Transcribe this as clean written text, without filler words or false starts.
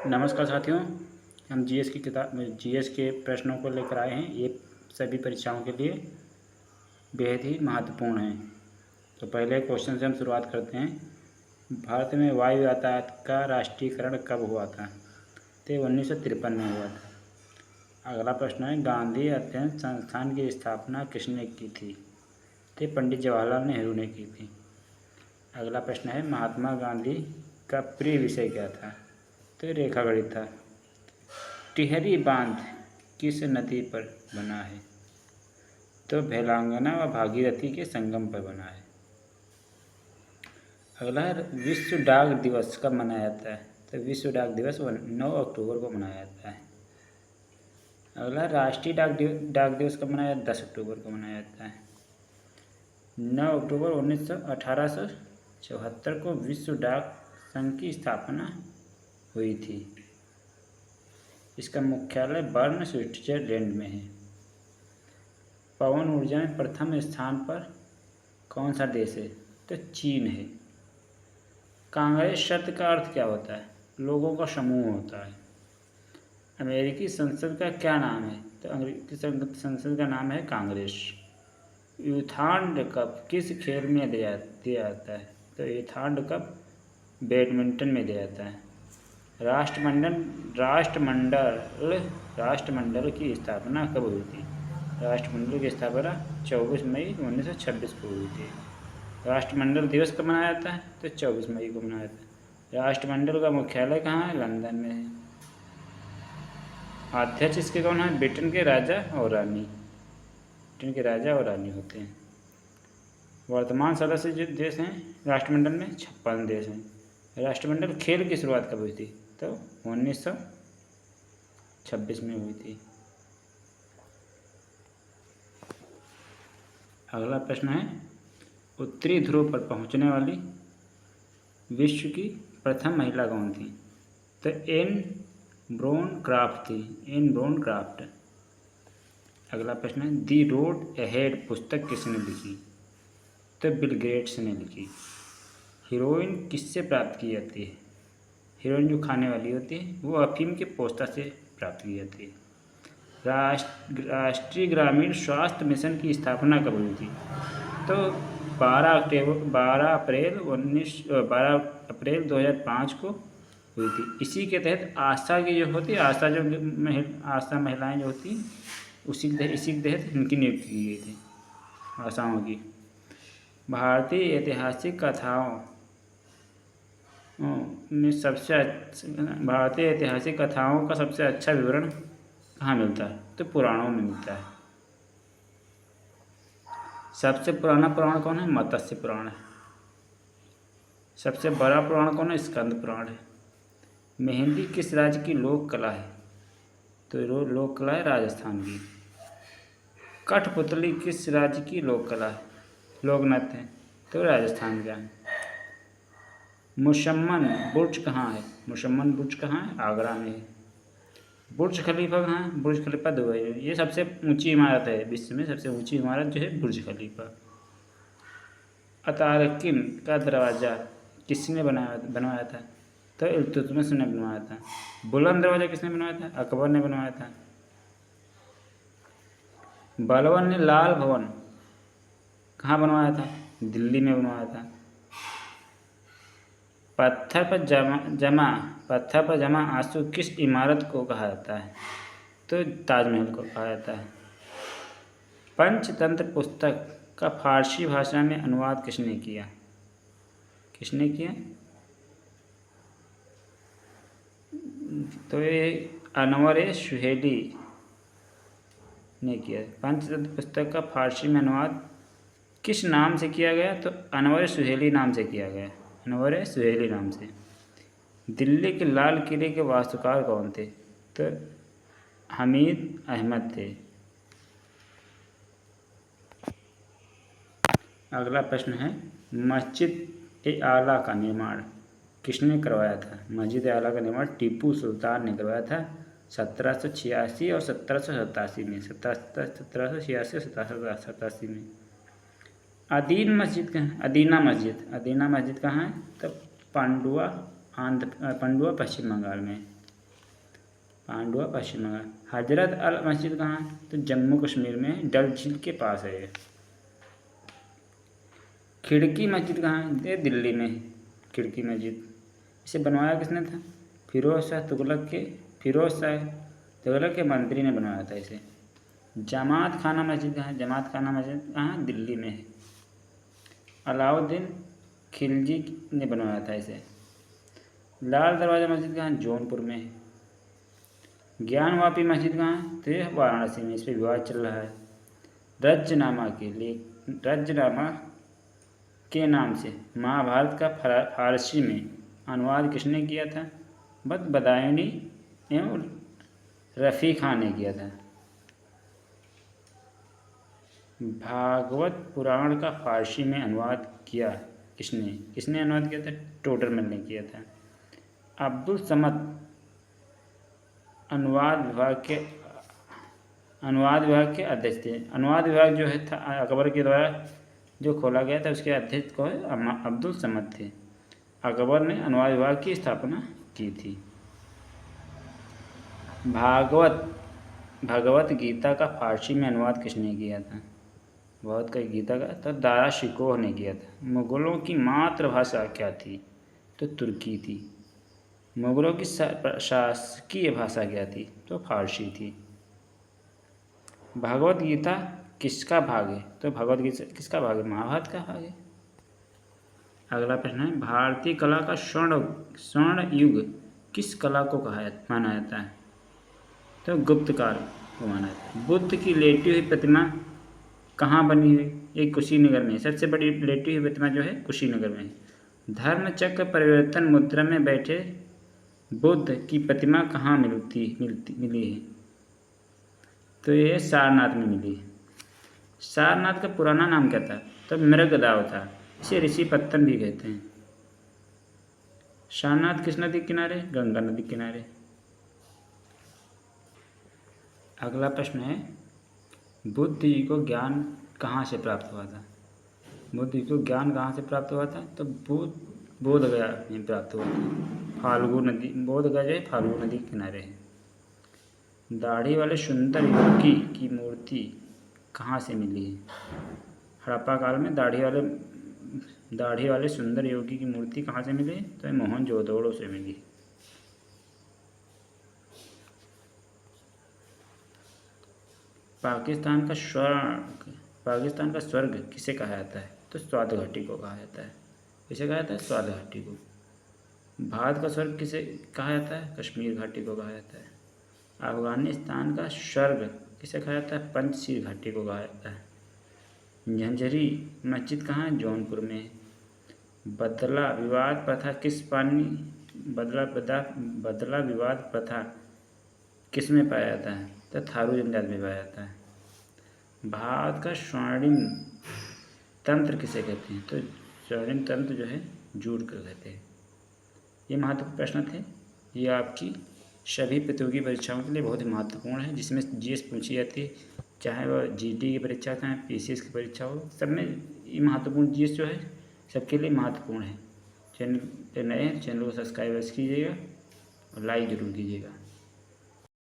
नमस्कार साथियों। हम जीएस की किताब जीएस के प्रश्नों को लेकर आए हैं। ये सभी परीक्षाओं के लिए बेहद ही महत्वपूर्ण हैं। तो पहले क्वेश्चन से हम शुरुआत करते हैं। भारत में वायु यातायात का राष्ट्रीयकरण कब हुआ था? तो 1953 में हुआ था। अगला प्रश्न है, गांधी अध्ययन संस्थान की स्थापना किसने की थी? तो पंडित जवाहरलाल नेहरू ने की थी। अगला प्रश्न है, महात्मा गांधी का प्रिय विषय क्या था? तो रेखागणित था। टिहरी बांध किस नदी पर बना है? तो भेलांगना व भागीरथी के संगम पर बना है। अगला है, विश्व डाक दिवस कब मनाया जाता है? तो विश्व डाक दिवस 9 अक्टूबर को मनाया जाता है। अगला, राष्ट्रीय डाक दिवस कब मनाया जाता है? 10 अक्टूबर को मनाया जाता है। 9 अक्टूबर 1874 को विश्व डाक संघ की स्थापना हुई थी। इसका मुख्यालय बर्न स्विट्जरलैंड में है। पवन ऊर्जा में प्रथम स्थान पर कौन सा देश है? तो चीन है। कांग्रेस शब्द का अर्थ क्या होता है? लोगों का समूह होता है। अमेरिकी संसद का क्या नाम है? तो अमेरिकी संसद का नाम है कांग्रेस। यूथांड कप किस खेल में दिया जाता है? तो यूथांड कप बैडमिंटन में दिया जाता है। राष्ट्रमंडल की स्थापना कब हुई थी? राष्ट्रमंडल की स्थापना 24 मई 1926 को हुई थी। राष्ट्रमंडल दिवस कब मनाया जाता है? तो 24 मई को मनाया जाता है। राष्ट्रमंडल का मुख्यालय कहाँ है? लंदन में है। अध्यक्ष इसके कौन है? ब्रिटेन के राजा और रानी। ब्रिटेन के राजा और रानी होते हैं। वर्तमान सदस्य जो देश हैं राष्ट्रमंडल में 56 देश हैं। राष्ट्रमंडल खेल की शुरुआत कब हुई थी? तो 1926 में हुई थी। अगला प्रश्न है, उत्तरी ध्रुव पर पहुंचने वाली विश्व की प्रथम महिला कौन थी? तो एन ब्रोन क्राफ्ट थी। Ann Bancroft. अगला प्रश्न है, दी रोड अहेड पुस्तक किसने लिखी? तो बिल गेट्स ने लिखी। हीरोइन किससे प्राप्त की जाती है? हीरोइन जो खाने वाली होती है वो अफीम के पोस्ता से प्राप्त की जाती है। राष्ट्रीय ग्रामीण स्वास्थ्य मिशन की स्थापना कब हुई थी? तो 12 अप्रैल 2005 को हुई थी। इसी के तहत आशा की जो होती है, आशा महिलाएं जो होती हैं इसी के तहत इनकी नियुक्ति की गई थी, आशाओं की। भारतीय ऐतिहासिक कथाओं का सबसे अच्छा विवरण कहाँ मिलता है? तो पुराणों में मिलता है। सबसे पुराना पुराण कौन है? मत्स्य पुराण है। सबसे बड़ा पुराण कौन है? स्कंद पुराण है। मेहंदी किस राज्य की लोक कला है? तो लोक कला है राजस्थान की। कठपुतली किस राज्य की लोक कला है? लोक नृत्य है, तो राजस्थान का है। मुसम्मन बुर्ज कहाँ है? मुसम्मन बुर्ज कहाँ है? आगरा में है। बुर्ज खलीफा कहाँ है? बुर्ज खलीफा दुबई में। ये सबसे ऊंची इमारत है, विश्व में सबसे ऊंची इमारत जो है बुर्ज खलीफा। अतारकिन का दरवाज़ा किसने बनवाया था? तो इल्तुतमिश ने बनवाया था। बुलंद दरवाज़ा किसने बनवाया था? अकबर ने बनवाया था। बलबन ने लाल भवन कहाँ बनवाया था? दिल्ली में बनवाया था। पत्थर पर जमा आंसू किस इमारत को कहा जाता है? तो ताजमहल को कहा जाता है। पंचतंत्र पुस्तक का फारसी भाषा में अनुवाद किसने किया? तो ये अनवर सुहेली ने किया। पंचतंत्र पुस्तक का फारसी में अनुवाद किस नाम से किया गया? तो अनवर सुहेली नाम से किया गया। अनवर सुहेली नाम से। दिल्ली के लाल किले के वास्तुकार कौन थे? तो हमीद अहमद थे। अगला प्रश्न है, मस्जिद-ए-आला का निर्माण किसने करवाया था? मस्जिद-ए-आला का निर्माण टीपू सुल्तान ने करवाया था 1786 और 1787 में। 1786 और 1787 में। अदीना मस्जिद कहाँ है? तो पांडुआ पश्चिम बंगाल में। पांडुआ पश्चिम बंगाल। हजरत अल मस्जिद कहाँ है? तो जम्मू कश्मीर में डल झील के पास है ये। खिड़की मस्जिद कहाँ है? ये दिल्ली में है खिड़की मस्जिद। इसे बनवाया किसने था? फिरोज शाह तुगलक के मंत्री ने बनवाया था इसे। जमात खाना मस्जिद कहाँ है? जमात खाना मस्जिद कहाँ है? दिल्ली में है। अलाउद्दीन खिलजी ने बनवाया था इसे। लाल दरवाजा मस्जिद कहाँ है? जौनपुर में है। ज्ञानवापी मस्जिद कहाँ है? तो ये वाराणसी में। इस पर विवाद चल रहा है। रज्जनामा के नाम से महाभारत का फारसी में अनुवाद किसने किया था? बदायूनी एवं रफ़ी खान ने किया था। भागवत पुराण का फारसी में अनुवाद किया किसने अनुवाद किया था? टोडरमल ने किया था। अब्दुल समद अनुवाद विभाग के अध्यक्ष थे। अनुवाद विभाग जो है था अकबर के द्वारा जो खोला गया था, उसके अध्यक्ष को अब्दुल समद थे। अकबर ने अनुवाद विभाग की स्थापना की थी। भगवत गीता का फारसी में अनुवाद किसने किया था? भगवत गीता का तो दारा शिकोह ने किया था। मुगलों की मातृभाषा क्या थी? तो तुर्की थी। मुगलों की शासकीय भाषा क्या थी? तो फारसी थी। भगवत गीता किसका भाग है? तो भगवत गीता किसका भाग है? महाभारत का भाग है। अगला प्रश्न है, भारतीय कला का स्वर्ण युग किस कला को माना जाता है? तो गुप्त काल को माना जाता है। बुद्ध की लेटी हुई प्रतिमा कहाँ बनी हुई? ये कुशीनगर में। सबसे बड़ी लेटी हुई प्रतिमा जो है कुशीनगर में है। धर्म चक्र परिवर्तन मुद्रा में बैठे बुद्ध की प्रतिमा कहाँ मिली है? तो ये सारनाथ में मिली है। सारनाथ का पुराना नाम क्या था? तो मृगदाव था। इसे ऋषि पत्तन भी कहते हैं। सारनाथ किस नदी के किनारे? गंगा नदी के किनारे। अगला प्रश्न है, बुद्ध जी को ज्ञान कहाँ से प्राप्त हुआ था? बुद्ध जी को ज्ञान कहाँ से प्राप्त हुआ था? तो बोध गया में प्राप्त हुआ था। फाल्गु नदी, बोध गया जो है फाल्गु नदी के किनारे है। दाढ़ी वाले सुंदर योगी की मूर्ति कहाँ से मिली है? हड़प्पा काल में दाढ़ी वाले सुंदर योगी की मूर्ति कहाँ से मिली? तो मोहनजोदड़ो से मिली। पाकिस्तान का स्वर्ग किसे कहा जाता है? तो स्वात घाटी को कहा जाता है। किसे कहा जाता है? स्वात घाटी को। भारत का स्वर्ग किसे कहा जाता है? कश्मीर घाटी को कहा जाता है। अफगानिस्तान का स्वर्ग किसे कहा जाता है? पंजशीर घाटी को कहा जाता है। झंझरी मस्जिद कहाँ है? जौनपुर में। बदला विवाद प्रथा किस में पाया जाता है? तो थारू जनजाति में पाया जाता है। भारत का स्वर्णिम तंत्र किसे कहते हैं? तो स्वर्णिम तंत्र जो है जूट को कहते हैं। ये महत्वपूर्ण प्रश्न थे। ये आपकी सभी प्रतियोगी परीक्षाओं के लिए बहुत ही महत्वपूर्ण है, जिसमें जीएस पूछी जाती है, चाहे वह जीडी की परीक्षा चाहे पीसीएस की परीक्षा हो, सब में ये महत्वपूर्ण जीएस जो है सबके लिए महत्वपूर्ण है। चैनल पे नए हैं, चैनल को सब्सक्राइब कीजिएगा और लाइक ज़रूर कीजिएगा।